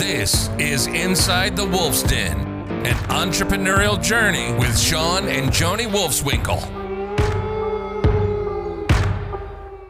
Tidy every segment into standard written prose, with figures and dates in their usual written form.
This is Inside the Wolf's Den, an entrepreneurial journey with Shawn and Joni Wolfswinkel.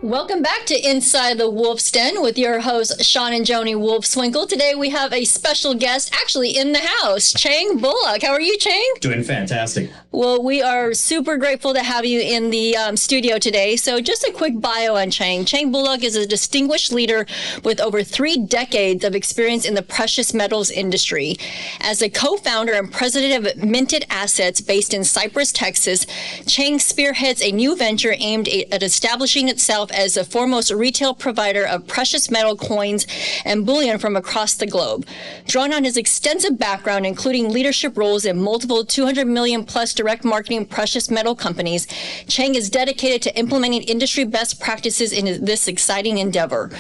Welcome back to Inside the Wolf's Den with your hosts, Shawn and Joni Wolfswinkel. Today we have a special guest actually in the house, Chang Bullock. How are you, Chang? Doing fantastic. Well, we are super grateful to have you in the studio today. So just a quick bio on Chang. Chang Bullock is a distinguished leader with over 3 decades of experience in the precious metals industry. As a co-founder and president of Minted Assets based in Cypress, Texas, Chang spearheads a new venture aimed at establishing itself as the foremost retail provider of precious metal coins and bullion from across the globe. Drawn on his extensive background, including leadership roles in multiple 200 million plus direct marketing precious metal companies, Chang is dedicated to implementing industry best practices in this exciting endeavor.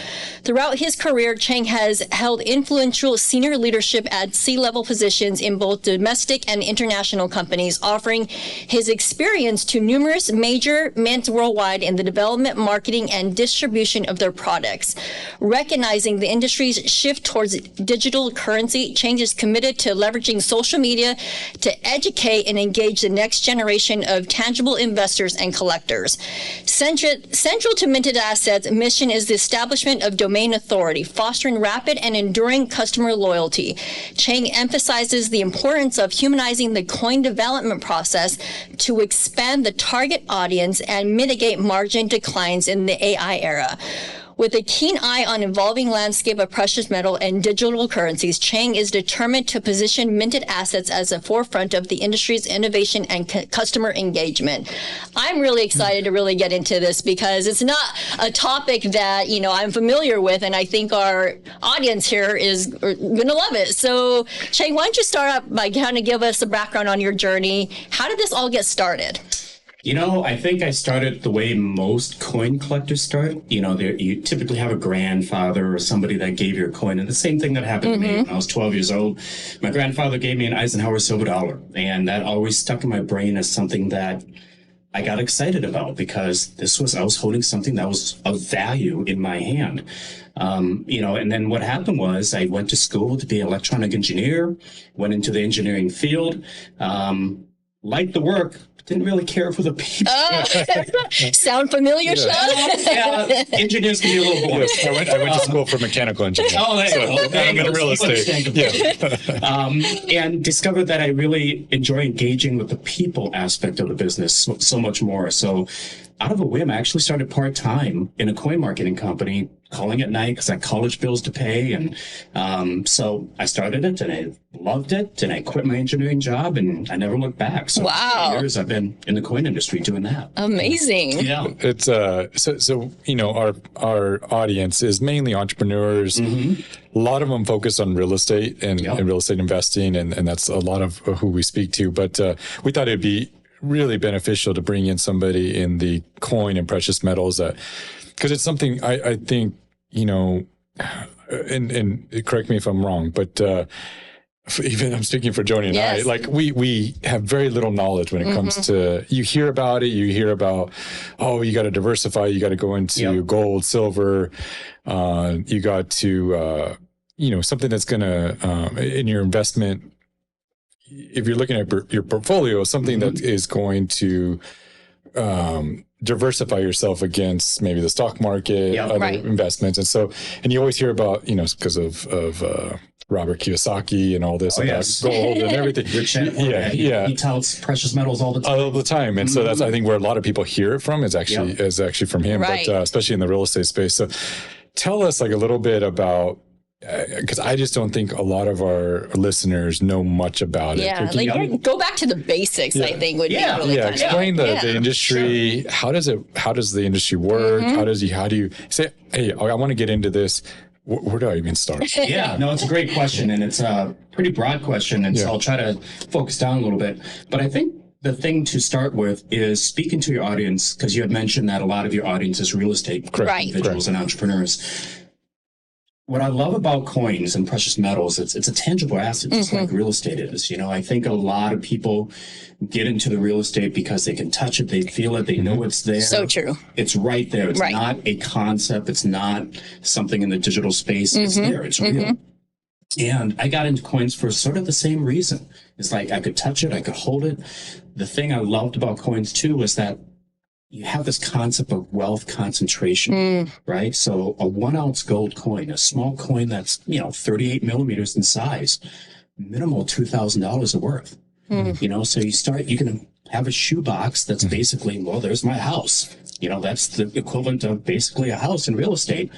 Throughout his career, Chang has held influential senior leadership at C-level positions in both domestic and international companies, offering his experience to numerous major mints worldwide in the development, marketing, and distribution of their products. Recognizing the industry's shift towards digital currency, Chang is committed to leveraging social media to educate and engage the next generation of tangible investors and collectors. Central to Minted Assets' mission is the establishment of domain authority, fostering rapid and enduring customer loyalty. Chang emphasizes the importance of humanizing the coin development process to expand the target audience and mitigate margin declines in the AI era. With a keen eye on evolving landscape of precious metal and digital currencies, Chang is determined to position Minted Assets as the forefront of the industry's innovation and customer engagement. I'm really excited to really get into this because it's not a topic that, I'm familiar with, and I think our audience here is going to love it. So, Chang, why don't you start out by kind of give us a background on your journey? How did this all get started? I think I started the way most coin collectors start. You typically have a grandfather or somebody that gave you a coin. And the same thing that happened to me when I was 12 years old. My grandfather gave me an Eisenhower silver dollar. And that always stuck in my brain as something that I got excited about because I was holding something that was of value in my hand. And then what happened was I went to school to be an electronic engineer, went into the engineering field, liked the work, didn't really care for the people. Sound familiar, Shawn? Yeah, engineers can be a little boring. Yes, I went to school for mechanical engineering. I'm in real estate. And discovered that I really enjoy engaging with the people aspect of the business so much more. So out of a whim, I actually started part-time in a coin marketing company, calling at night because I had college bills to pay. And so I started it and I loved it. And I quit my engineering job and I never looked back. So wow. for years I've been in the coin industry doing that. Amazing. Yeah. It's our audience is mainly entrepreneurs. A lot of them focus on real estate and real estate investing. And that's a lot of who we speak to. But we thought it'd be really beneficial to bring in somebody in the coin and precious metals because it's something I think, and correct me if I'm wrong, but even I'm speaking for Joni and I, like we have very little knowledge when it comes to, you hear about it, you got to diversify, you got to go into gold, silver, you got to, something that's going to, in your investment, if you're looking at your portfolio, something that is going to diversify yourself against maybe the stock market, other investments. And you always hear about, because of Robert Kiyosaki and all this about gold and everything. He touts precious metals all the time. And so that's, I think, where a lot of people hear it from is actually from him, but especially in the real estate space. So tell us a little bit about, because I just don't think a lot of our listeners know much about it. Yeah, go back to the basics. I think would be really fun. Explain the industry. Sure. How does the industry work? How do you say, hey, I want to get into this? Where do I even start? It's a great question, and it's a pretty broad question, and so I'll try to focus down a little bit. But I think the thing to start with is speaking to your audience, because you had mentioned that a lot of your audience is real estate individuals and entrepreneurs. What I love about coins and precious metals, it's a tangible asset, just like real estate is. I think a lot of people get into the real estate because they can touch it, they feel it, they know it's there. So true. It's right there. It's not a concept. It's not something in the digital space. It's there. It's real. And I got into coins for sort of the same reason. It's like I could touch it, I could hold it. The thing I loved about coins too was that you have this concept of wealth concentration, right? So a 1 ounce gold coin, a small coin that's, 38 millimeters in size, minimal $2,000 worth. So you can have a shoebox that's basically, well, there's my house. That's the equivalent of basically a house in real estate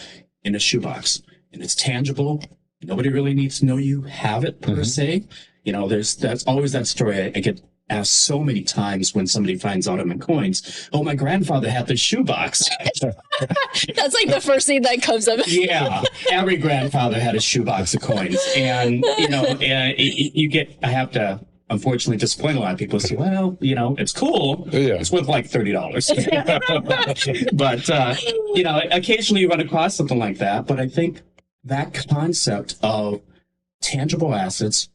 in a shoebox. And it's tangible. Nobody really needs to know you have it per se. That's always that story I get asked so many times when somebody finds out I'm in coins. Oh, my grandfather had this shoebox. That's like the first thing that comes up. Yeah, every grandfather had a shoebox of coins. And, I have to unfortunately disappoint a lot of people. Say, well, it's cool. Yeah. It's worth like $30. But, occasionally you run across something like that. But I think that concept of tangible assets,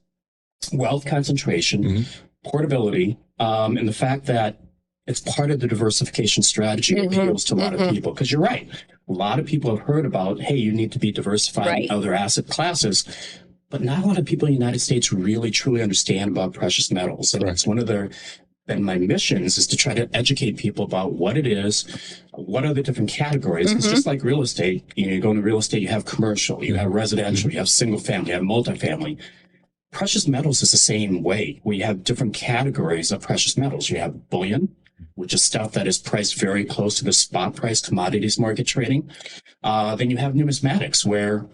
wealth concentration, portability, and the fact that it's part of the diversification strategy appeals to a lot of people. Because you're right. A lot of people have heard about, hey, you need to be diversified in other asset classes. But not a lot of people in the United States really truly understand about precious metals. And it's one of my missions is to try to educate people about what it is, what are the different categories. It's just like real estate. You go into real estate, you have commercial, you have residential, you have single family, you have multifamily. Precious metals is the same way. We have different categories of precious metals. You have bullion, which is stuff that is priced very close to the spot price commodities market trading. Then you have numismatics, where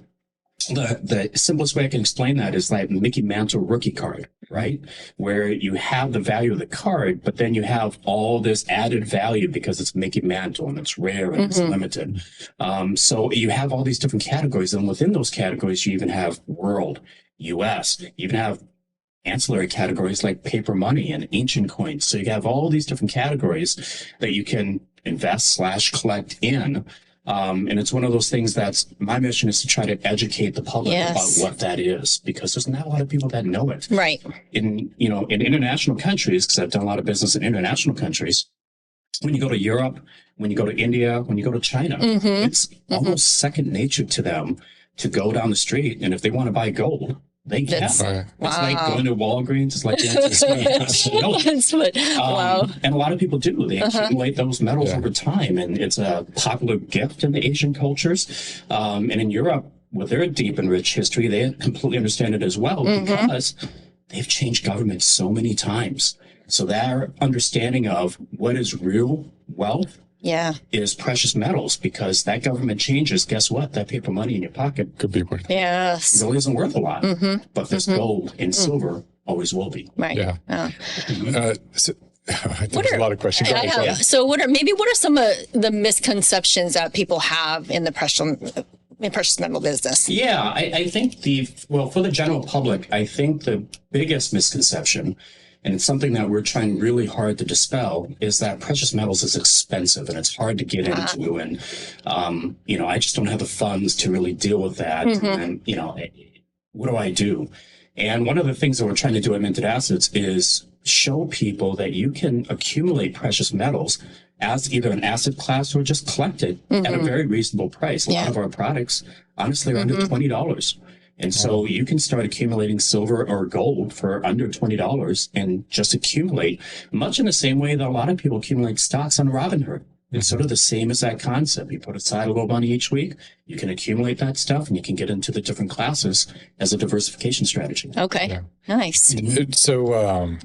the simplest way I can explain that is like Mickey Mantle rookie card, right? Where you have the value of the card, but then you have all this added value because it's Mickey Mantle and it's rare and it's limited. So you have all these different categories, and within those categories, you even have world, US, you even have ancillary categories like paper money and ancient coins. So you have all these different categories that you can invest / collect in. And it's one of those things that's my mission is to try to educate the public about what that is, because there's not a lot of people that know it. Right. In international countries, because I've done a lot of business in international countries, when you go to Europe, when you go to India, when you go to China, it's almost second nature to them to go down the street. And if they want to buy gold, they can. It's like going to Walgreens. It's like wow. And a lot of people do. They accumulate those metals over time, and it's a popular gift in the Asian cultures. And in Europe, with their deep and rich history, they completely understand it as well because they've changed governments so many times. So their understanding of what is real wealth is precious metals, because that government changes. Guess what? That paper money in your pocket could be worth. Yes. Really isn't worth a lot, but this gold and silver always will be. Right. Yeah. So, there's a lot of questions. So what are some of the misconceptions that people have in the precious metal business? Yeah, I think for the general public, I think the biggest misconception, and it's something that we're trying really hard to dispel, is that precious metals is expensive and it's hard to get into. And, I just don't have the funds to really deal with that. And, what do I do? And one of the things that we're trying to do at Minted Assets is show people that you can accumulate precious metals as either an asset class or just collect it at a very reasonable price. A lot of our products, honestly, are under $20. And so you can start accumulating silver or gold for under $20 and just accumulate, much in the same way that a lot of people accumulate stocks on Robinhood. It's sort of the same as that concept. You put aside a little money each week, you can accumulate that stuff, and you can get into the different classes as a diversification strategy. Okay, nice. So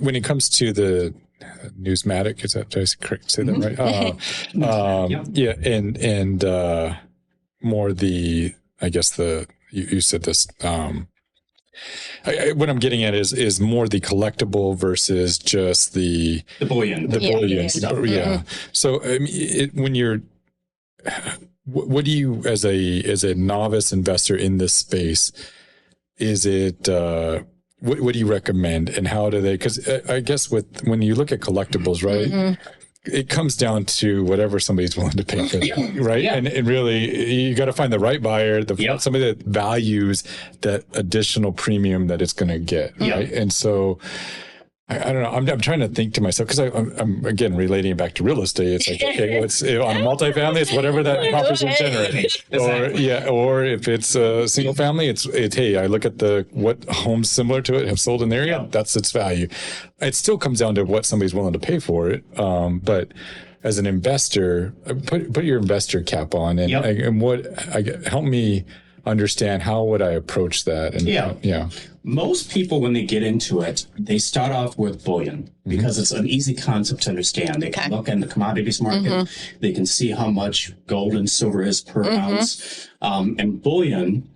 when it comes to the numismatic, did I say that right? And more the, I guess you said this. What I'm getting at is more the collectible versus just the bullion. The bullion stuff. Yeah. So when you're, what do you as a novice investor in this space? Is it what do you recommend, and how do they? Because I guess when you look at collectibles, right? It comes down to whatever somebody's willing to pay for that, right? Yeah. And really, you got to find the right buyer, somebody that values that additional premium that it's going to get, right? And so I don't know. I'm trying to think to myself because I'm again relating it back to real estate. It's like, okay, what's on a multifamily? It's whatever that property generates, or if it's a single family, it's hey, I look at what homes similar to it have sold in the area. That's its value. It still comes down to what somebody's willing to pay for it. But as an investor, put your investor cap on and help me understand how would I approach that. And most people, when they get into it, they start off with bullion because it's an easy concept to understand. They can look in the commodities market. They can see how much gold and silver is per ounce. And bullion,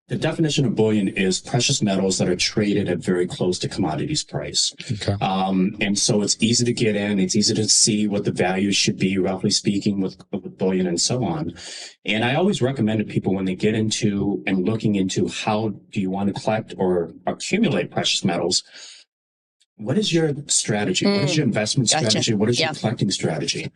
the definition of bullion is precious metals that are traded at very close to commodities price. And so it's easy to get in. It's easy to see what the value should be, roughly speaking, with bullion and so on. And I always recommend to people when they get into and looking into how do you want to collect or accumulate precious metals, what is your strategy? What is your investment strategy? What is your collecting strategy?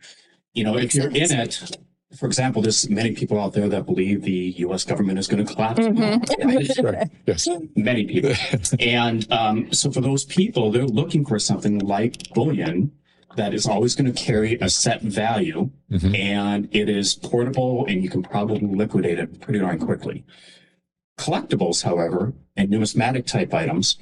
You know, if you're in it, for example, there's many people out there that believe the U.S. government is going to collapse. Right. Yes. Many people. And so for those people, they're looking for something like bullion that is always going to carry a set value, and it is portable, and you can probably liquidate it pretty darn quickly. Collectibles, however, and numismatic type items,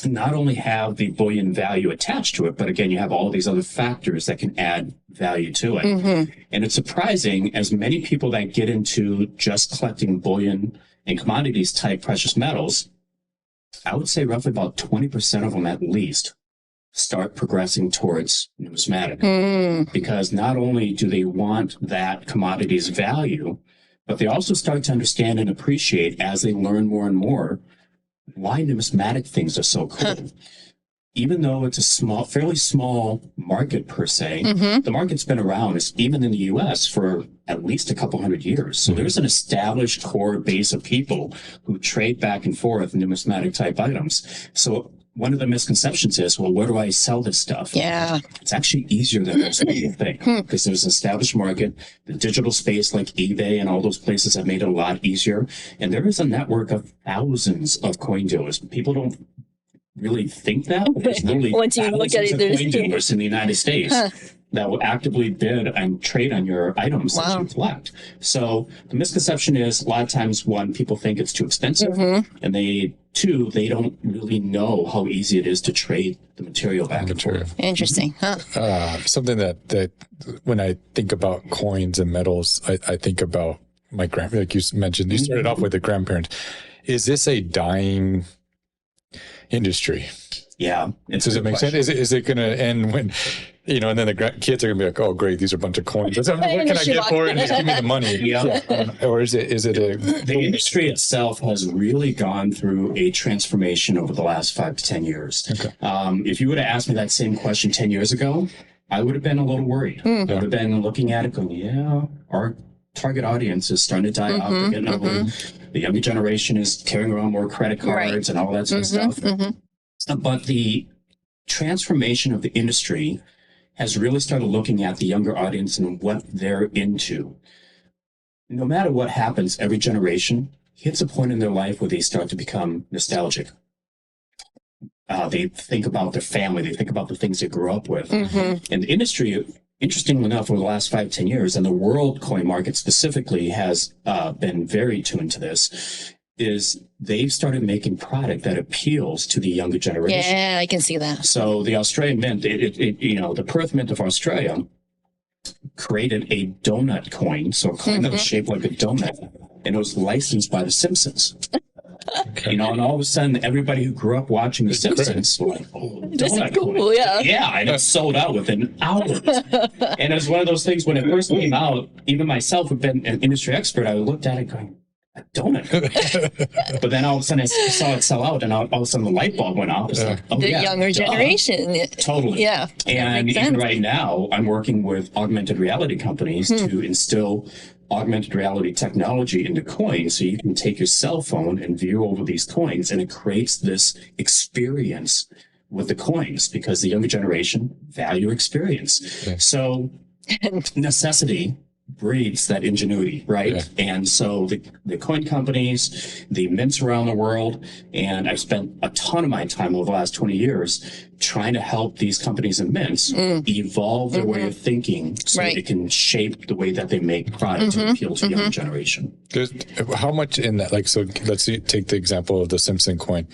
not only have the bullion value attached to it, but again, you have all these other factors that can add value to it. And it's surprising, as many people that get into just collecting bullion and commodities type precious metals, I would say roughly about 20% of them at least start progressing towards numismatic. Because not only do they want that commodity's value, but they also start to understand and appreciate as they learn more and more why numismatic things are so cool. Even though it's a fairly small market per se, the market's been around, even in the U.S., for at least a couple hundred years. So there's an established core base of people who trade back and forth numismatic type items. So one of the misconceptions is, well, where do I sell this stuff? It's actually easier than most people think because there's an established market. The digital space like eBay and all those places have made it a lot easier. And there is a network of thousands of coin dealers. People don't really think that. There's literally once you look at it, there's coin dealers in the United States that will actively bid and trade on your items that you collect. So the misconception is a lot of times, one, people think it's too expensive, and they don't really know how easy it is to trade the material back and forth. Interesting. Something that when I think about coins and metals, I think about my like you mentioned, you started off with the grandparents. Is this a dying industry? Yeah. Does it make sense? Is it going to end when, and then the kids are going to be like, oh, great, these are a bunch of coins. What can I get for it? Just give me the money. Or is it the industry itself has really gone through a transformation over the last 5 to 10 years. If you would have asked me that same question 10 years ago, I would have been a little worried. I would have been looking at it going, our target audience is starting to die out. They're getting older. The younger generation is carrying around more credit cards and all that sort of stuff. But the transformation of the industry has really started looking at the younger audience and what they're into. No matter what happens, every generation hits a point in their life where they start to become nostalgic. They think about their family. They think about the things they grew up with. And the industry, interestingly enough, over the last 5 to 10 years, and the world coin market specifically has been very tuned to this, is they've started making product that appeals to the younger generation. Yeah, I can see that. So the Australian Mint, the Perth Mint of Australia created a donut coin, so a coin that was shaped like a donut, and it was licensed by The Simpsons. And all of a sudden, everybody who grew up watching The Simpsons were like, oh, donut coin. Yeah, and it sold out within hours. And it was one of those things when it first came out, even myself, who've been an industry expert, I looked at it going, a donut. But then all of a sudden I saw it sell out, and all of a sudden the light bulb went off. It's like, the younger generation. Totally. Yeah. And even right now, I'm working with augmented reality companies to instill augmented reality technology into coins, so you can take your cell phone and view over these coins, and it creates this experience with the coins because the younger generation value experience. So necessity breeds that ingenuity, right? Yeah. And so the coin companies, the mints around the world, and I've spent a ton of my time over the last 20 years trying to help these companies and mints evolve their way of thinking so Right. it can shape the way that they make products and appeal to the younger generation. How much in that, like, so let's take the example of the Simpson coin.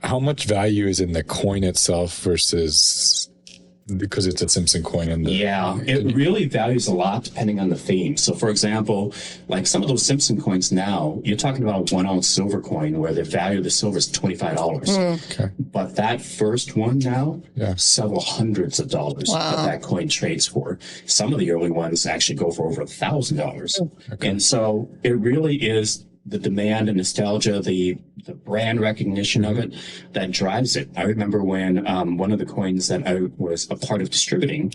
How much value is in the coin itself versus, because it's a Simpson coin? And Yeah, it really varies a lot depending on the theme. So, for example, like some of those Simpson coins now, you're talking about a 1 ounce silver coin where the value of the silver is $25. Okay. But that first one now, several hundreds of dollars that coin trades for. Some of the early ones actually go for over $1,000. Okay. And so it really is the demand and nostalgia, the brand recognition of it that drives it. I remember when one of the coins that I was a part of distributing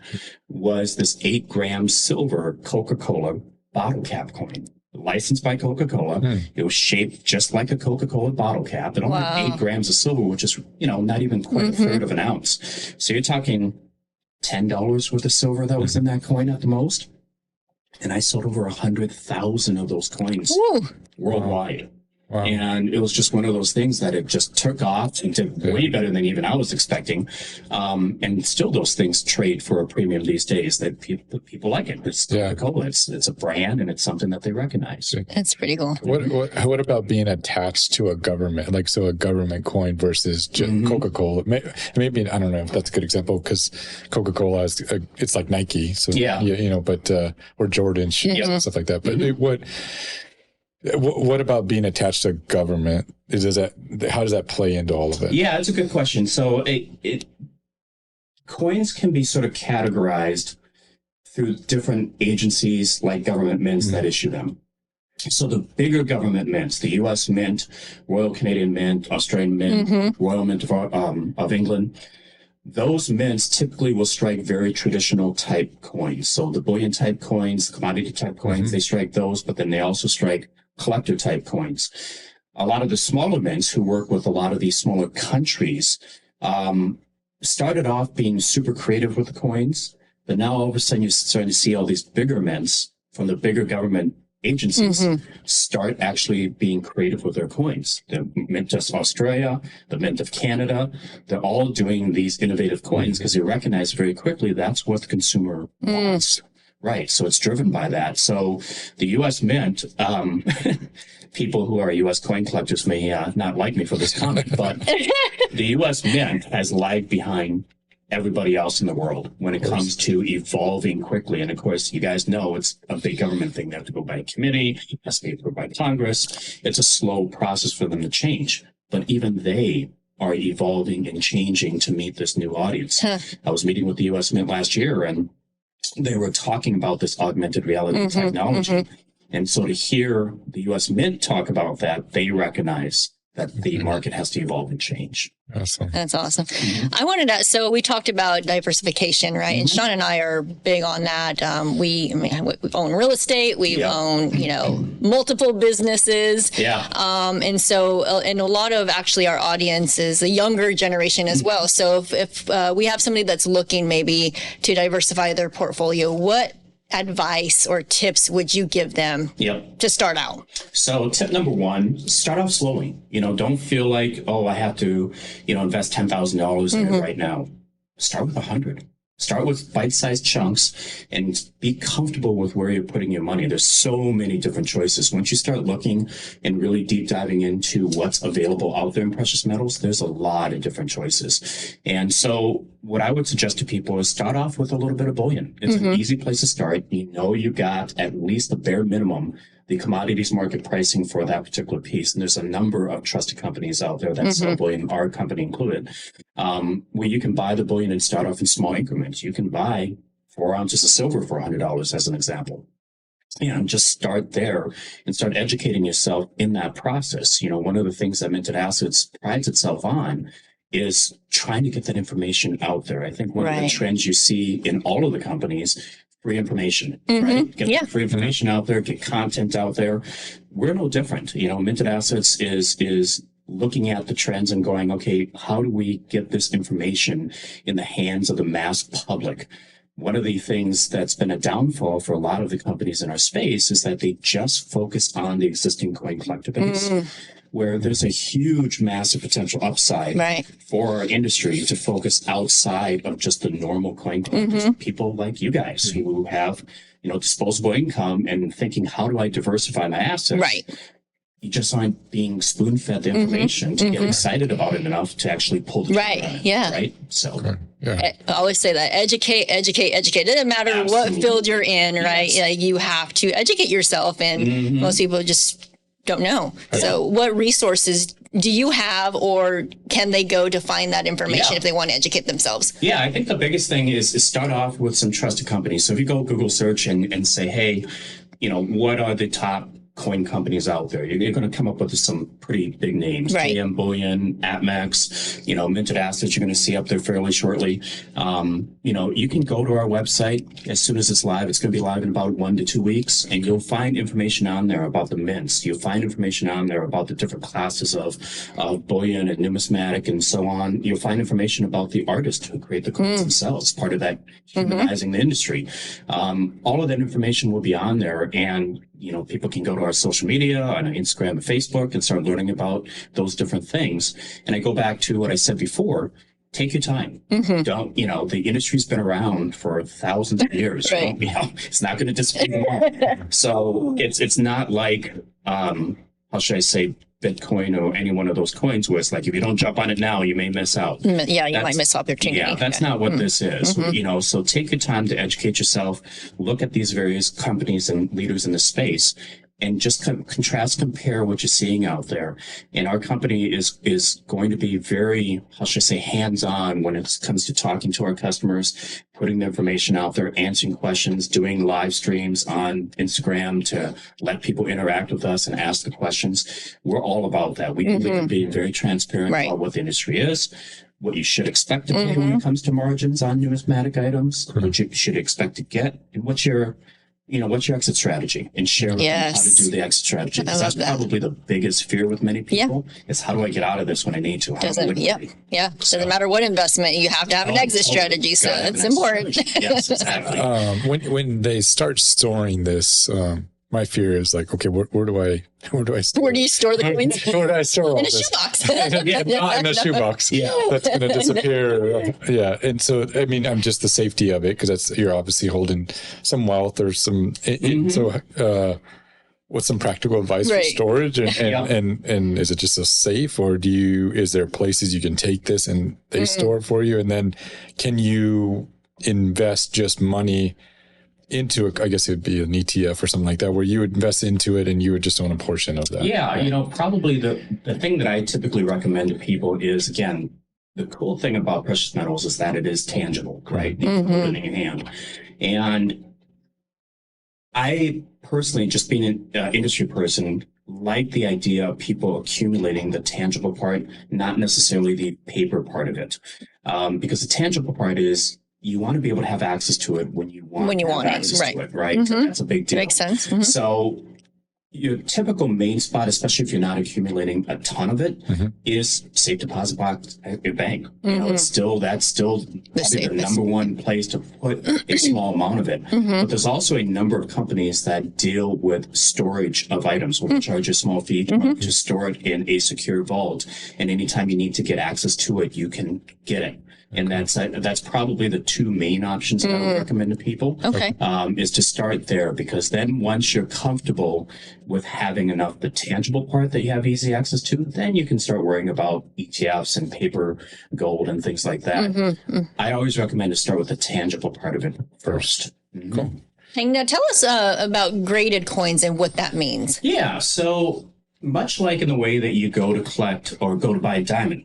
was this 8-gram silver Coca-Cola bottle cap coin. Licensed by Coca-Cola. It was shaped just like a Coca-Cola bottle cap. It only had 8 grams of silver, which is, not even quite a third of an ounce. So you're talking $10 worth of silver that was in that coin at the most. And I sold over 100,000 of those coins worldwide. Wow. And it was just one of those things that it just took off and did way better than even I was expecting. And still those things trade for a premium these days that people like it. It's Coca-Cola. It's a brand and it's something that they recognize. That's pretty cool. What about being attached to a government, like, so a government coin versus just Coca-Cola? Maybe, I don't know if that's a good example, because Coca-Cola is, it's like Nike. So, but, or Jordan shoes, stuff like that. But what about being attached to government? How does that play into all of it? Yeah, that's a good question. So coins can be sort of categorized through different agencies like government mints that issue them. So the bigger government mints, the U.S. Mint, Royal Canadian Mint, Australian Mint, Royal Mint of England, those mints typically will strike very traditional type coins. So the bullion type coins, the commodity type coins, they strike those, but then they also strike collector type coins. A lot of the smaller mints who work with a lot of these smaller countries started off being super creative with the coins, but now all of a sudden you're starting to see all these bigger mints from the bigger government agencies start actually being creative with their coins. The Mint of Australia, the Mint of Canada, they're all doing these innovative coins because they recognize very quickly that's what the consumer wants. Right. So it's driven by that. So the U.S. Mint, people who are U.S. coin collectors may not like me for this comment, but the U.S. Mint has lagged behind everybody else in the world when it comes to evolving quickly. And of course, you guys know it's a big government thing. They have to go by committee, it has to be approved by Congress. It's a slow process for them to change. But even they are evolving and changing to meet this new audience. I was meeting with the U.S. Mint last year, and they were talking about this augmented reality technology. And so to hear the U.S. Mint talk about that, they recognize that the market has to evolve and change. Awesome. That's awesome. I wanted to, so we talked about diversification, right? And Shawn and I are big on that. We own real estate. We own, multiple businesses. And so, and a lot of actually our audience is a younger generation as well. So if we have somebody that's looking maybe to diversify their portfolio, what advice or tips would you give them to start out? So tip number one, start off slowly. Don't feel like, I have to, invest $10,000 in it right now. Start with 100. Start with bite-sized chunks and be comfortable with where you're putting your money. There's so many different choices. Once you start looking and really deep diving into what's available out there in precious metals, there's a lot of different choices. And so what I would suggest to people is start off with a little bit of bullion. It's an easy place to start. You got at least the bare minimum, the commodities market pricing for that particular piece. And there's a number of trusted companies out there that sell bullion, our company included, where you can buy the bullion and start off in small increments. You can buy 4 ounces of silver for $100 as an example. Just start there and start educating yourself in that process. One of the things that Minted Assets prides itself on is trying to get that information out there. I think one of the trends you see in all of the companies, free information, right? Get free information out there, get content out there. We're no different. Minted Assets is looking at the trends and going, okay, how do we get this information in the hands of the mass public? one of the things that's been a downfall for a lot of the companies in our space is that they just focus on the existing coin collector base, where there's a huge, massive potential upside for our industry to focus outside of just the normal coin collectors, people like you guys who have, disposable income and thinking, how do I diversify my assets? Right. You just aren't being spoon-fed the information to get excited about it enough to actually pull the trigger. Right? So I always say that educate. It doesn't matter what field you're in, right? Like, you have to educate yourself, and most people just don't know. So what resources do you have, or can they go to find that information if they want to educate themselves? Yeah, I think the biggest thing is start off with some trusted companies. So if you go Google search and say, hey, what are the top coin companies out there, you're going to come up with some pretty big names. JM Bullion, AppMax, Minted Assets, you're going to see up there fairly shortly. You can go to our website as soon as it's live. It's going to be live in about 1 to 2 weeks, and you'll find information on there about the mints. You'll find information on there about the different classes of bullion and numismatic and so on. You'll find information about the artists who create the coins themselves, part of that humanizing the industry. All of that information will be on there, and people can go to our social media on Instagram and Facebook and start learning about those different things. And I go back to what I said before. Take your time. Don't, the industry's been around for thousands of years. It's not going to disappear tomorrow. So it's not like, how should I say, Bitcoin or any one of those coins where it's like, if you don't jump on it now, you may miss out. Yeah, you might miss opportunity. Yeah, that's not what this is. So take your time to educate yourself, look at these various companies and leaders in the space, and just contrast, compare what you're seeing out there. And our company is going to be very, how should I say, hands-on when it comes to talking to our customers, putting the information out there, answering questions, doing live streams on Instagram to let people interact with us and ask the questions. We're all about that. We can be very transparent about what the industry is, what you should expect to pay when it comes to margins on numismatic items, what you should expect to get, and what's your exit strategy, and share with them how to do the exit strategy. Because that's probably the biggest fear with many people is, how do I get out of this when I need to? Doesn't matter what investment, you have to have an exit strategy. So it's important. Yes, exactly. When they start storing this, my fear is like, okay, where do I store? Where do you store the coins? Where do I store all in a this? shoebox. Not in a shoebox. That's going to disappear. And so, I mean, I'm just the safety of it, because you're obviously holding some wealth or some. So, what's some practical advice for storage? And is it just a safe, or is there places you can take this and they store it for you? And then can you invest just money into I guess it would be an ETF or something like that, where you would invest into it and you would just own a portion of that? Probably the thing that I typically recommend to people is, again, the cool thing about precious metals is that it is tangible, right? You can hold it in your hand. And I personally, just being an industry person, like the idea of people accumulating the tangible part, not necessarily the paper part of it. Because the tangible part is, you want to be able to have access to it when you want access to it, right? That's a big deal. Makes sense. So your typical main spot, especially if you're not accumulating a ton of it, is safe deposit box at your bank. That's still probably the number one place to put a small amount of it. But there's also a number of companies that deal with storage of items. We'll charge a small fee to store it in a secure vault, and anytime you need to get access to it, you can get it. And that's probably the two main options that I would recommend to people. Is to start there, because then once you're comfortable with having enough the tangible part that you have easy access to, then you can start worrying about ETFs and paper gold and things like that. I always recommend to start with the tangible part of it first. Cool. Hey, now tell us about graded coins and what that means. Yeah, so much like in the way that you go to collect or go to buy a diamond,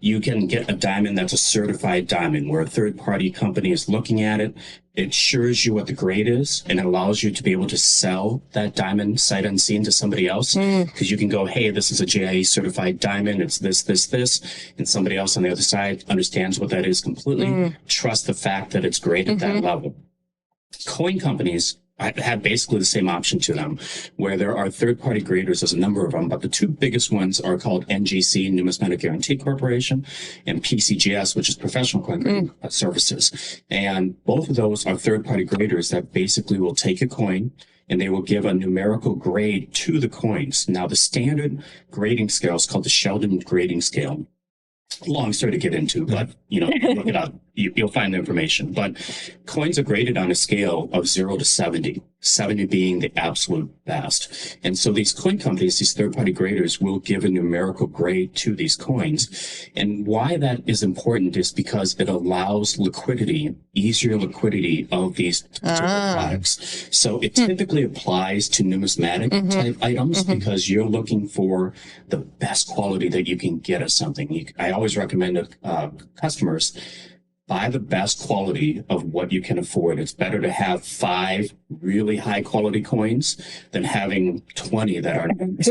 you can get a diamond that's a certified diamond, where a third-party company is looking at it. It assures you what the grade is, and it allows you to be able to sell that diamond sight unseen to somebody else, because you can go, hey, this is a GIA certified diamond. It's this, and somebody else on the other side understands what that is completely. Trust the fact that it's graded at that level. Coin companies have basically the same option to them, where there are third-party graders. There's a number of them, but the two biggest ones are called NGC, Numismatic Guarantee Corporation, and PCGS, which is Professional Coin Grading Services. And both of those are third-party graders that basically will take a coin and they will give a numerical grade to the coins. Now, the standard grading scale is called the Sheldon grading scale. Long story to get into, but look it up. You'll find the information. But coins are graded on a scale of 0 to 70, 70 being the absolute best. And so these coin companies, these third-party graders, will give a numerical grade to these coins. And why that is important is because it allows liquidity, easier liquidity of these products. So it typically applies to numismatic type items because you're looking for the best quality that you can get of something. I always recommend customers buy the best quality of what you can afford. It's better to have 5 really high quality coins than having 20 that are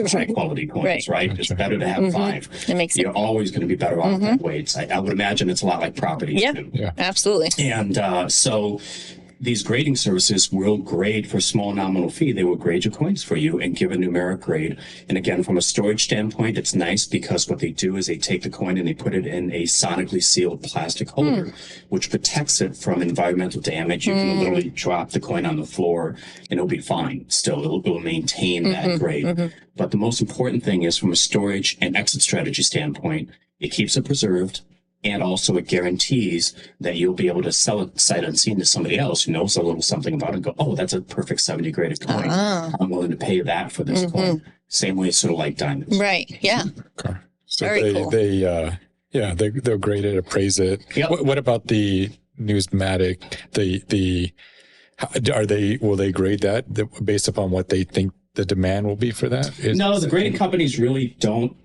high quality coins, right? It's better to have 5. That makes sense. You're always going to be better off that way. I would imagine it's a lot like property too. Yeah, absolutely. And so these grading services will grade for a small nominal fee. They will grade your coins for you and give a numeric grade. And again, from a storage standpoint, it's nice because what they do is they take the coin and they put it in a sonically sealed plastic holder, which protects it from environmental damage. You can literally drop the coin on the floor and it'll be fine. Still, it'll maintain that grade. But the most important thing is from a storage and exit strategy standpoint, it keeps it preserved. And also it guarantees that you'll be able to sell it sight unseen to somebody else who knows a little something about it and go, oh, that's a perfect 70 graded coin. I'm willing to pay that for this coin. Same way, sort of like diamonds. Right. Yeah. Okay. So Very cool. they'll grade it, appraise it. Yep. What about the numismatic? Will they grade that based upon what they think the demand will be for that? No, the grading companies really don't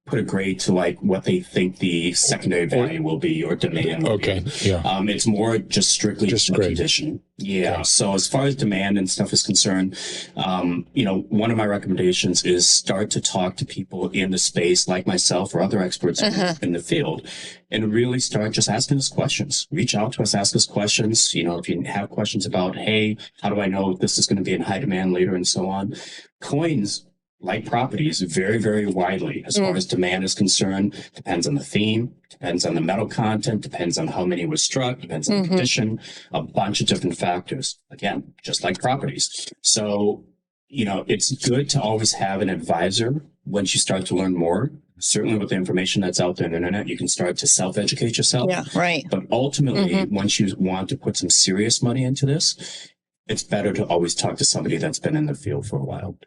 put a grade to like what they think the secondary value will be or demand will be. Yeah. It's more just strictly condition. Yeah. Okay. So as far as demand and stuff is concerned, one of my recommendations is start to talk to people in the space like myself or other experts in the field and really start just asking us questions. Reach out to us, ask us questions. If you have questions about, hey, how do I know this is going to be in high demand later and so on? Coins, like properties, very, very widely as far as demand is concerned. Depends on the theme, depends on the metal content, depends on how many was struck, depends on the condition, a bunch of different factors. Again, just like properties. So, it's good to always have an advisor once you start to learn more. Certainly with the information that's out there on the internet, you can start to self-educate yourself. Yeah, right. But ultimately, once you want to put some serious money into this, it's better to always talk to somebody that's been in the field for a while.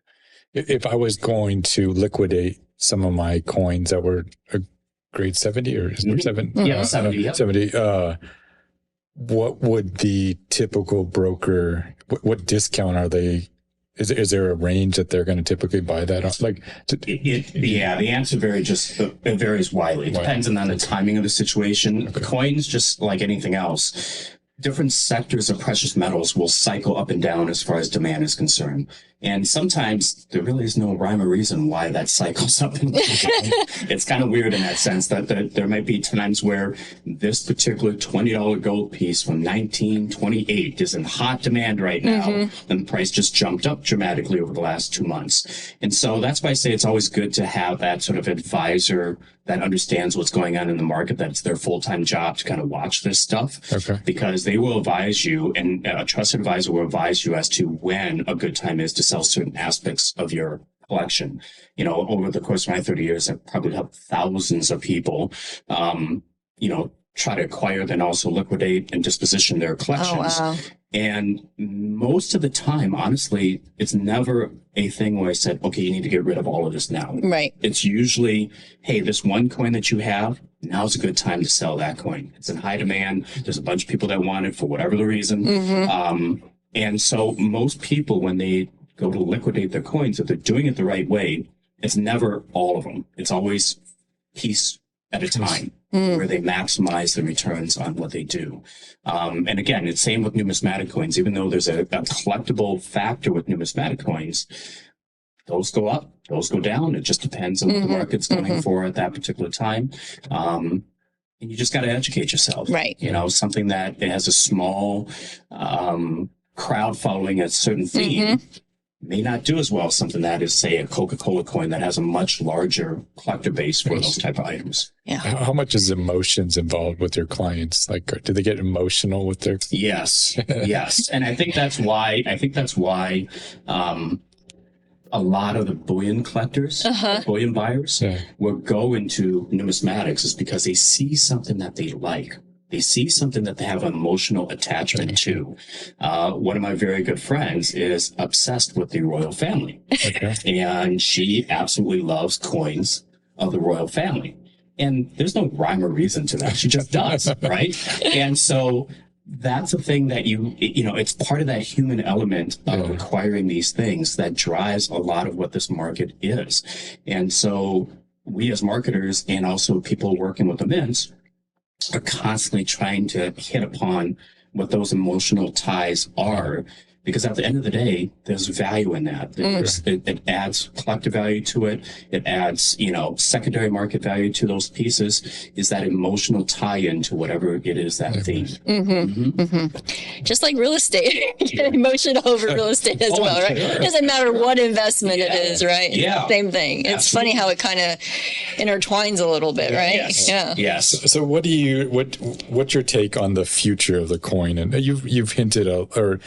If I was going to liquidate some of my coins that were a grade 70 or is there 7? Yeah, 70. Yep. 70. What would the typical broker, what discount are they? Is there a range that they're going to typically buy that on? The answer it varies widely. It depends on the timing of the situation. Okay. Coins, just like anything else, different sectors of precious metals will cycle up and down as far as demand is concerned. And sometimes there really is no rhyme or reason why that cycles up and down. It's kind of weird in that sense that there might be times where this particular $20 gold piece from 1928 is in hot demand right now, and the price just jumped up dramatically over the last 2 months. And so that's why I say it's always good to have that sort of advisor that understands what's going on in the market, that's their full-time job to kind of watch this stuff. Okay. Because they will advise you, and a trusted advisor will advise you as to when a good time is to sell certain aspects of your collection. Over the course of my 30 years, I've probably helped thousands of people, try to acquire, then also liquidate and disposition their collections. Oh, wow. And most of the time, honestly, it's never a thing where I said, okay, you need to get rid of all of this now. Right. It's usually, hey, this one coin that you have, now's a good time to sell that coin. It's in high demand. There's a bunch of people that want it for whatever the reason. And so most people, when they go to liquidate their coins, if they're doing it the right way, it's never all of them. It's always piece at a time where they maximize the returns on what they do. And again, it's same with numismatic coins. Even though there's a collectible factor with numismatic coins, those go up, those go down. It just depends on what the market's going for at that particular time. And you just got to educate yourself. Right. Something that it has a small crowd following a certain theme may not do as well as something that is, say, a Coca-Cola coin that has a much larger collector base for those type of items. Yeah. How much is emotions involved with your clients? Like, do they get emotional with their? Yes, yes, and I think that's why. A lot of the bullion collectors, bullion buyers, will go into numismatics is because they see something that they like. They see something that they have an emotional attachment to. One of my very good friends is obsessed with the royal family. And she absolutely loves coins of the royal family. And there's no rhyme or reason to that. She just does, right? And so that's a thing that it's part of that human element of acquiring these things that drives a lot of what this market is. And so we as marketers and also people working with the mints are constantly trying to hit upon what those emotional ties are, because at the end of the day, there's value in that. It adds collective value to it. It adds, secondary market value to those pieces, is that emotional tie-in to whatever it is that theme. Just like real estate, get emotional over real estate as well, right? It doesn't matter what investment it is, right? Yeah. Same thing. It's funny how it kind of intertwines a little bit, right? Yes. Yeah. Yes. So what's your take on the future of the coin? And you've hinted or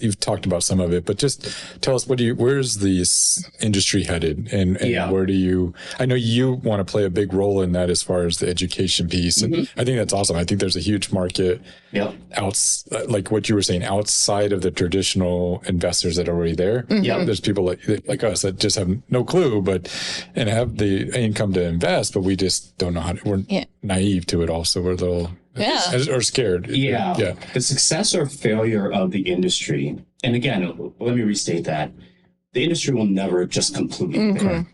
you've talked about some of it, but just tell us where's this industry headed, and where do you? I know you want to play a big role in that as far as the education piece, and I think that's awesome. I think there's a huge market like what you were saying, outside of the traditional investors that are already there. There's people like us that just have no clue, and have the income to invest, but we just don't know how to. We're naive to it. Also, we're a little or scared. The success or failure of the industry, and again, let me restate that the industry will never just completely fail.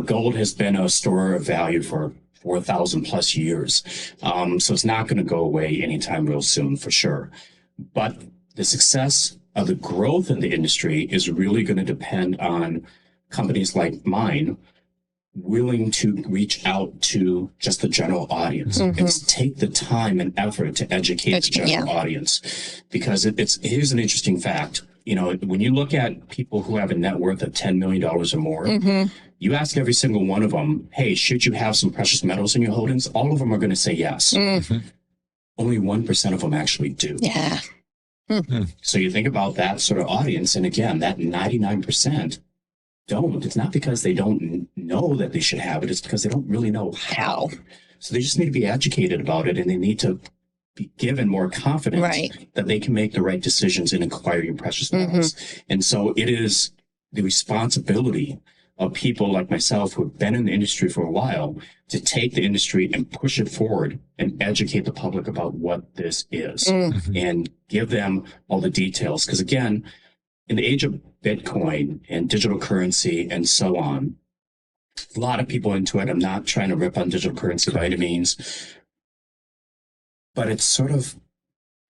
Gold has been a store of value for 4,000 plus years, so it's not going to go away anytime real soon, for sure. But the success of the growth in the industry is really going to depend on companies like mine willing to reach out to just the general audience. It's take the time and effort to educate the general audience, because here's an interesting fact. When you look at people who have a net worth of $10 million or more, you ask every single one of them, hey, should you have some precious metals in your holdings? All of them are going to say yes. Only 1% of them actually do. So you think about that sort of audience, and again, that 99% don't. It's not because they don't know that they should have it. It's because they don't really know how. So they just need to be educated about it, and they need to be given more confidence that they can make the right decisions in acquiring precious metals. And so it is the responsibility of people like myself who have been in the industry for a while to take the industry and push it forward and educate the public about what this is and give them all the details. Because again, in the age of Bitcoin and digital currency and so on, a lot of people into it. I'm not trying to rip on digital currency by any means, but it's sort of,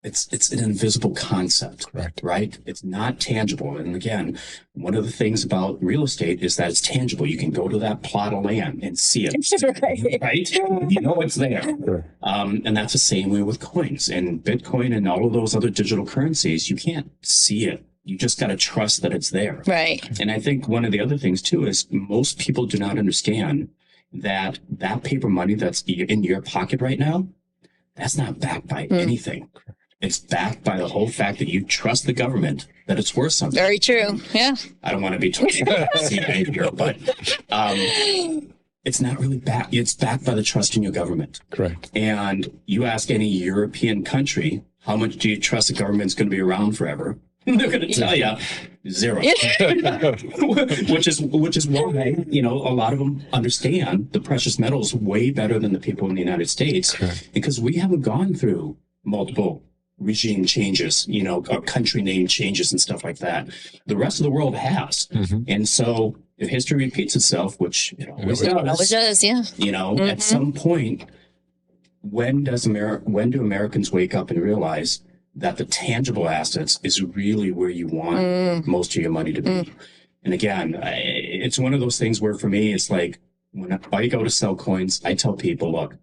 it's an invisible concept, right? It's not tangible. And again, one of the things about real estate is that it's tangible. You can go to that plot of land and see it, right? You know it's there. And that's the same way with coins and Bitcoin and all of those other digital currencies. You can't see it. You just got to trust that it's there. Right. And I think one of the other things too is most people do not understand that that paper money that's in your pocket right now, that's not backed by anything. It's backed by the whole fact that you trust the government that it's worth something. Very true. Yeah. I don't want to be talking about CIA here, but it's not really backed. It's backed by the trust in your government. Correct. And you ask any European country, how much do you trust the government's going to be around forever? They're going to tell you 0, which is why, a lot of them understand the precious metals way better than the people in the United States, because we haven't gone through multiple regime changes, country name changes and stuff like that. The rest of the world has. And so if history repeats itself, which it always does, at some point, when do Americans wake up and realize that the tangible assets is really where you want most of your money to be? And again, it's one of those things where for me, it's like when I go to sell coins, I tell people, look,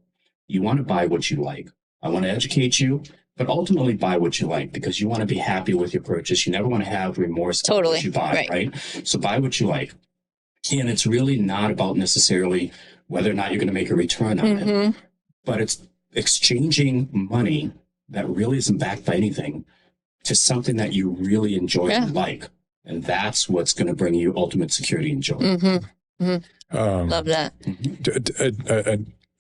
you want to buy what you like. I want to educate you, but ultimately buy what you like, because you want to be happy with your purchase. You never want to have remorse about what you buy, right? So buy what you like. And it's really not about necessarily whether or not you're going to make a return on it, but it's exchanging money that really isn't backed by anything to something that you really enjoy and like. And that's what's going to bring you ultimate security and joy. Love that.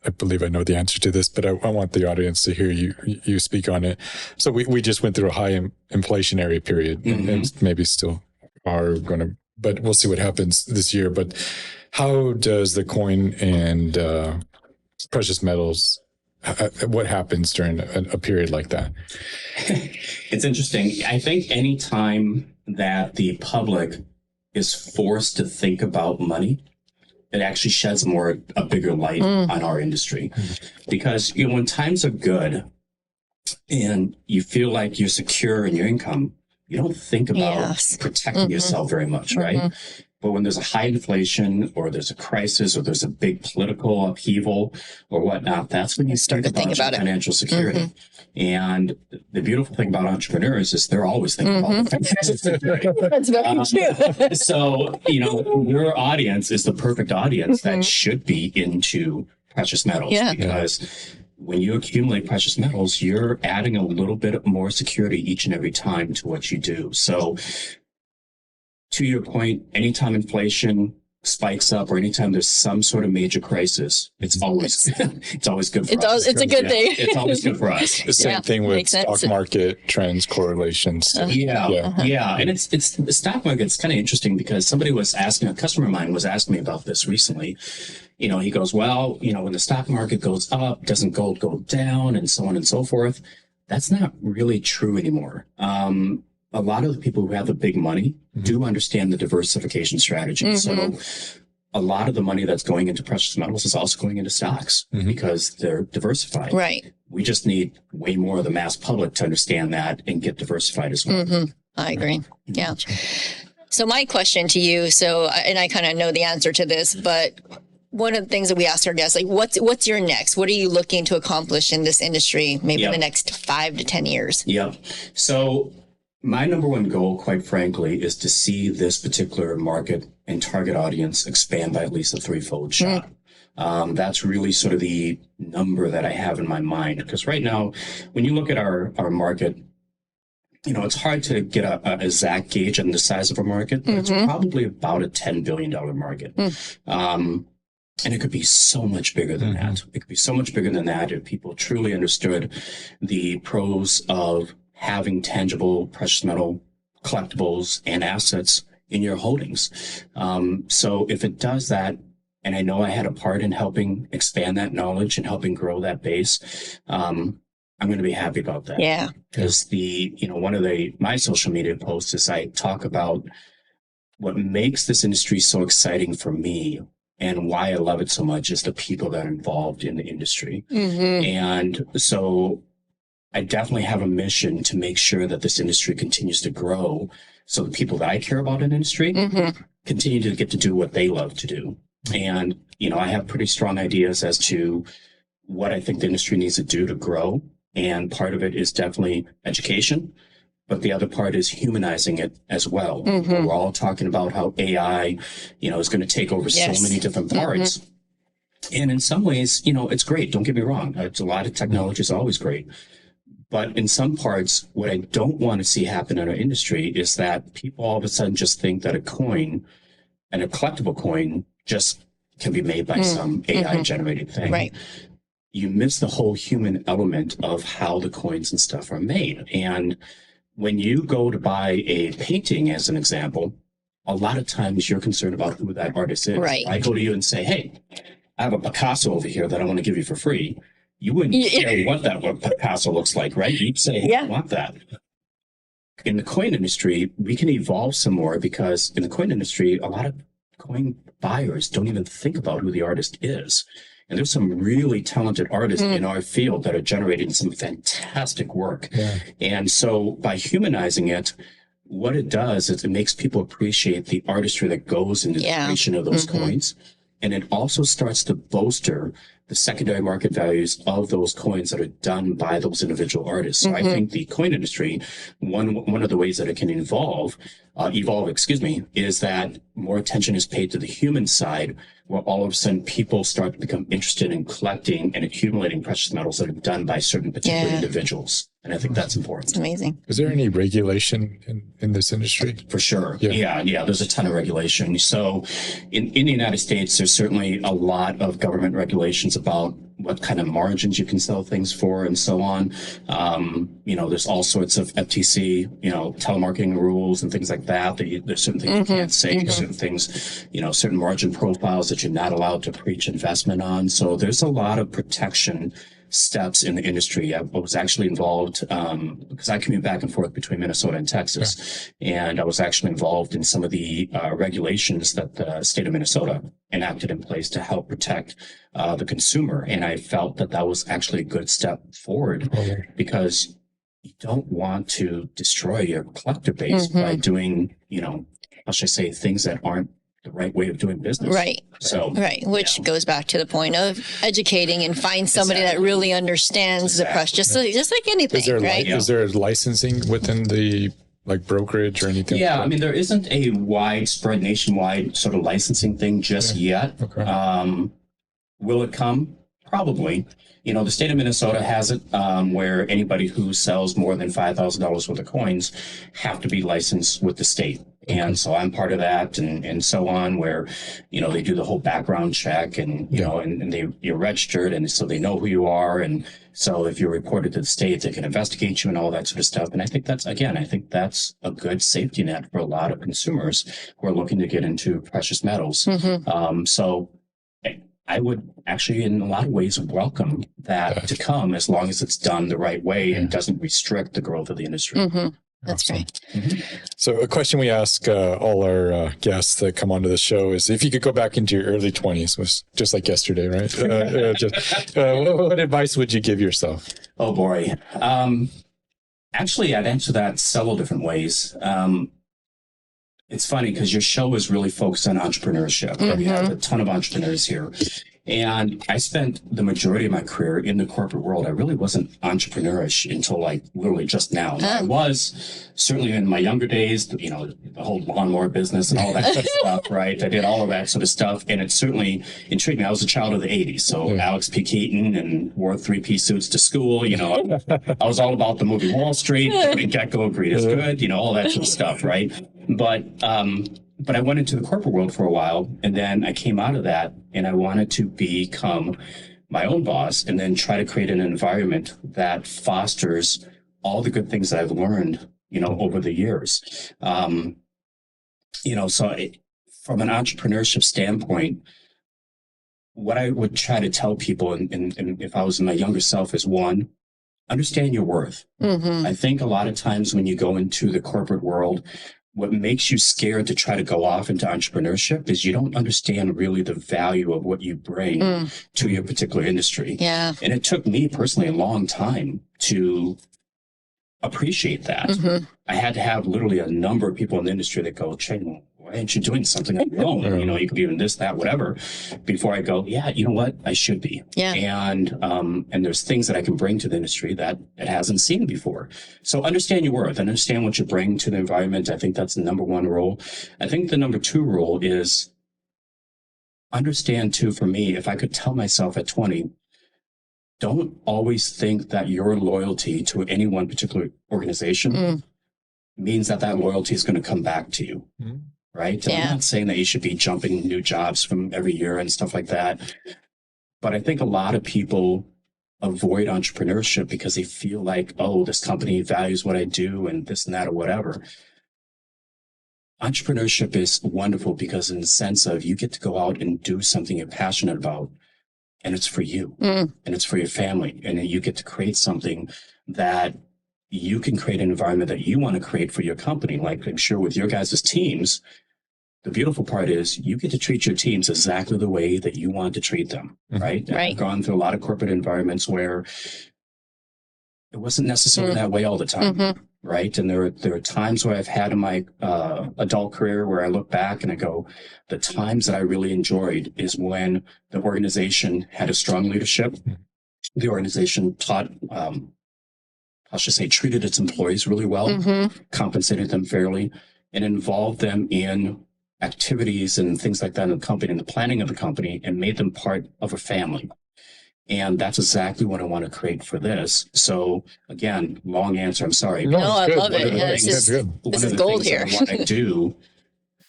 I believe I know the answer to this, but I want the audience to hear you speak on it. So we just went through a high inflationary period, and maybe still are going to, but we'll see what happens this year. But how does the coin and precious metals, what happens during a period like that? It's interesting. I think any time that the public is forced to think about money, it actually sheds a bigger light on our industry. Because, when times are good and you feel like you're secure in your income, you don't think about protecting yourself very much, right? But when there's a high inflation, or there's a crisis, or there's a big political upheaval or whatnot, that's when you start to think about financial security. And the beautiful thing about entrepreneurs is they're always thinking about financial security. That's very true. So, your audience is the perfect audience that should be into precious metals, because when you accumulate precious metals, you're adding a little bit more security each and every time to what you do. So, to your point, anytime inflation spikes up, or anytime there's some sort of major crisis, it's always good for us. It's a good thing. It's always good for us. The same thing with stock market trends, correlations. And it's the stock market. It's kind of interesting, because a customer of mine was asking me about this recently. He goes, well, when the stock market goes up, doesn't gold go down, and so on and so forth? That's not really true anymore. A lot of the people who have the big money do understand the diversification strategy. So a lot of the money that's going into precious metals is also going into stocks, because they're diversified. Right. We just need way more of the mass public to understand that and get diversified as well. I agree. Yeah. So my question to you, and I kind of know the answer to this, but one of the things that we ask our guests, like, what's your next? What are you looking to accomplish in this industry, maybe in the next 5 to 10 years? So my number one goal, quite frankly, is to see this particular market and target audience expand by at least a 3-fold shot. That's really sort of the number that I have in my mind. Because right now, when you look at our market, it's hard to get a exact gauge on the size of a market, but it's probably about a $10 billion market. And it could be so much bigger than that. It could be so much bigger than that if people truly understood the pros of having tangible precious metal collectibles and assets in your holdings. So if it does that, and I know I had a part in helping expand that knowledge and helping grow that base, I'm going to be happy about that. Yeah. Because one of my social media posts is I talk about what makes this industry so exciting for me, and why I love it so much is the people that are involved in the industry. And so I definitely have a mission to make sure that this industry continues to grow, so the people that I care about in the industry continue to get to do what they love to do. And, I have pretty strong ideas as to what I think the industry needs to do to grow. And part of it is definitely education, but the other part is humanizing it as well. We're all talking about how AI, is going to take over so many different parts. And in some ways, it's great. Don't get me wrong. A lot of technology is always great. But in some parts, what I don't want to see happen in our industry is that people all of a sudden just think that a coin, and a collectible coin, just can be made by some AI generated thing. Right. You miss the whole human element of how the coins and stuff are made. And when you go to buy a painting, as an example, a lot of times you're concerned about who that artist is. Right. I go to you and say, hey, I have a Picasso over here that I want to give you for free. You wouldn't care what Picasso looks like, right? You'd say, hey, I want that. In the coin industry, we can evolve some more, because in the coin industry, a lot of coin buyers don't even think about who the artist is. And there's some really talented artists in our field that are generating some fantastic work. And so by humanizing it, what it does is it makes people appreciate the artistry that goes into the creation of those coins. And it also starts to bolster the secondary market values of those coins that are done by those individual artists. So I think the coin industry, one of the ways that it can evolve, is that more attention is paid to the human side, where all of a sudden people start to become interested in collecting and accumulating precious metals that are done by certain particular individuals. And I think that's important. It's amazing. Is there any regulation in this industry? For sure. Yeah. There's a ton of regulation. So in the United States, there's certainly a lot of government regulations about what kind of margins you can sell things for and so on. There's all sorts of FTC, telemarketing rules and things like that. There's certain things you can't say, certain things, certain margin profiles that you're not allowed to preach investment on. So there's a lot of protection steps in the industry. I was actually involved because I commute back and forth between Minnesota and Texas, and I was actually involved in some of the regulations that the state of Minnesota enacted in place to help protect the consumer. And I felt that was actually a good step forward because you don't want to destroy your collector base by doing, how should I say, things that aren't the right way of doing business. Right. So, Which goes back to the point of educating and find somebody that really understands the press, just like anything, right? Is there licensing within the brokerage or anything? Yeah, I mean, there isn't a widespread nationwide sort of licensing thing just yet. Okay. Will it come? Probably. The state of Minnesota has it where anybody who sells more than $5,000 worth of coins have to be licensed with the state. And so I'm part of that and so on, where, they do the whole background check and, and you're registered, and so they know who you are. And so if you're reported to the state, they can investigate you and all that sort of stuff. And I think that's a good safety net for a lot of consumers who are looking to get into precious metals. So I would actually, in a lot of ways, welcome that to come, as long as it's done the right way and doesn't restrict the growth of the industry. That's great. So a question we ask all our guests that come onto the show is, if you could go back into your early 20s, was just like yesterday, right? What advice would you give yourself? Oh, boy. Actually, I'd answer that several different ways. It's funny because your show is really focused on entrepreneurship. We have a ton of entrepreneurs here. And I spent the majority of my career in the corporate world. I really wasn't entrepreneurish until literally just now. I was certainly in my younger days, the whole lawnmower business and all that sort of stuff, right? I did all of that sort of stuff. And it certainly intrigued me. I was a child of the 80s. So Alex P. Keaton, and wore 3-piece suits to school. I was all about the movie Wall Street, Get-Go, Greed is Good, all that sort of stuff, right? But I went into the corporate world for a while, and then I came out of that, and I wanted to become my own boss and then try to create an environment that fosters all the good things that I've learned, over the years. So from an entrepreneurship standpoint, what I would try to tell people, and if I was my younger self, is one, understand your worth. I think a lot of times when you go into the corporate world, what makes you scared to try to go off into entrepreneurship is you don't understand really the value of what you bring to your particular industry. Yeah. And it took me personally a long time to appreciate that. I had to have literally a number of people in the industry that go, Chang, why aren't you doing something on your own? You could be doing this, that, whatever, before I go, yeah, you know what? I should be. Yeah. And there's things that I can bring to the industry that it hasn't seen before. So understand your worth, understand what you bring to the environment. I think that's the number one rule. I think the number two rule is understand too, for me, if I could tell myself at 20, don't always think that your loyalty to any one particular organization means that loyalty is going to come back to you. Right? And I'm not saying that you should be jumping new jobs from every year and stuff like that. But I think a lot of people avoid entrepreneurship because they feel like, oh, this company values what I do and this and that or whatever. Entrepreneurship is wonderful because in the sense of you get to go out and do something you're passionate about, and it's for you and it's for your family. And you get to create something that you can create an environment that you want to create for your company. Like I'm sure with your guys' teams, the beautiful part is you get to treat your teams exactly the way that you want to treat them, right? Right. I've gone through a lot of corporate environments where it wasn't necessarily that way all the time. Right. And there are times where I've had in my adult career where I look back and I go, the times that I really enjoyed is when the organization had a strong leadership. The organization treated its employees really well, compensated them fairly, and involved them in activities and things like that in the company and the planning of the company, and made them part of a family. And that's exactly what I want to create for this. So again, long answer. I'm sorry. No, I love it. Yeah, this is gold here. What I do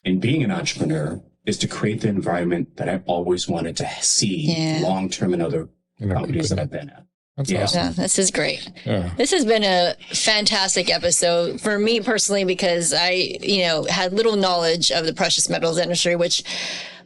in being an entrepreneur is to create the environment that I always wanted to see long-term in other companies that I've been at. That's awesome. Yeah, this is great. Yeah. This has been a fantastic episode for me personally, because I, had little knowledge of the precious metals industry, which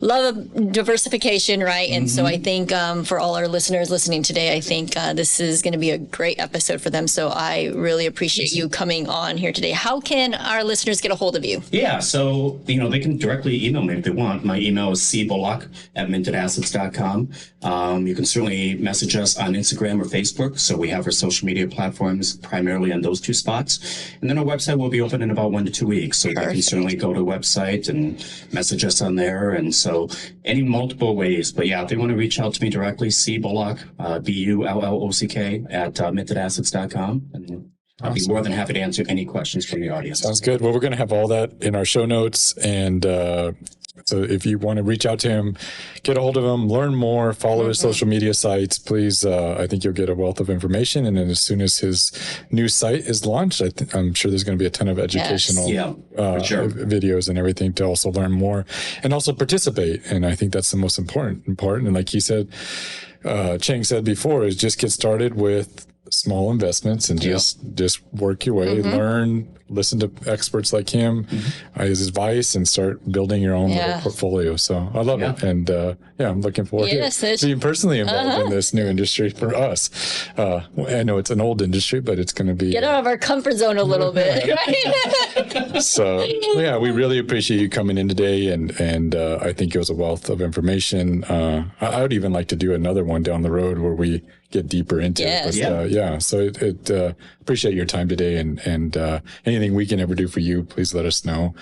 love diversification, right? And so I think for all our listeners listening today, I think this is going to be a great episode for them. So I really appreciate you coming on here today. How can our listeners get a hold of you? Yeah, so, they can directly email me if they want. My email is cbullock@mintedassets.com. You can certainly message us on Instagram or Facebook. So we have our social media platforms primarily on those two spots. And then our website will be open in about 1 to 2 weeks. So you can certainly go to the website and message us on there. And so any multiple ways. But yeah, if they want to reach out to me directly, cbullock, BULLOCK at mintedassets.com. And I'll be more than happy to answer any questions from the audience. Sounds good. Well, we're going to have all that in our show notes. And so if you want to reach out to him, get a hold of him, learn more, follow his social media sites, please. I think you'll get a wealth of information. And then as soon as his new site is launched, I'm sure there's going to be a ton of educational videos and everything to also learn more and also participate. And I think that's the most important part. And like he said, Chang said before, is just get started with small investments and just work your way, learn, listen to experts like him, his advice, and start building your own little portfolio. So I love it. And I'm looking forward to being personally involved in this new industry for us. I know it's an old industry, but it's going to be... Get out of our comfort zone a little bit. Right? So we really appreciate you coming in today. And I think it was a wealth of information. I would even like to do another one down the road where we get deeper into it. But, so appreciate your time today, and anything we can ever do for you, please let us know.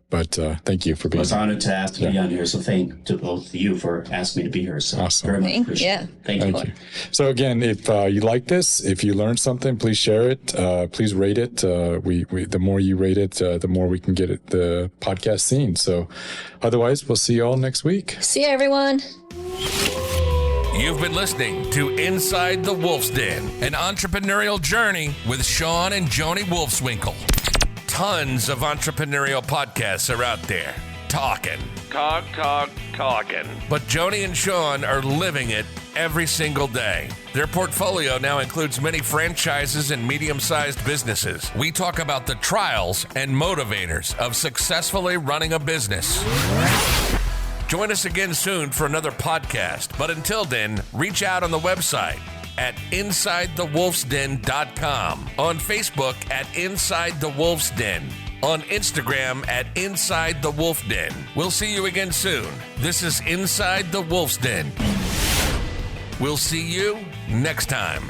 But thank you for being here. I was honored to ask to be on here. So thank to both of you for asking me to be here. So very much appreciate it. Thank you. So again, if you like this, if you learned something, please share it. Please rate it. The more you rate it, the more we can get the podcast seen. So otherwise, we'll see you all next week. See you, everyone. You've been listening to Inside the Wolf's Den, an entrepreneurial journey with Shawn and Joni Wolfswinkel. Tons of entrepreneurial podcasts are out there. Talking. But Joni and Shawn are living it every single day. Their portfolio now includes many franchises and medium-sized businesses. We talk about the trials and motivators of successfully running a business. Join us again soon for another podcast. But until then, reach out on the website at InsideTheWolfsDen.com, on Facebook at Inside the Wolf's Den, on Instagram at Inside the Wolf Den. We'll see you again soon. This is Inside the Wolf's Den. We'll see you next time.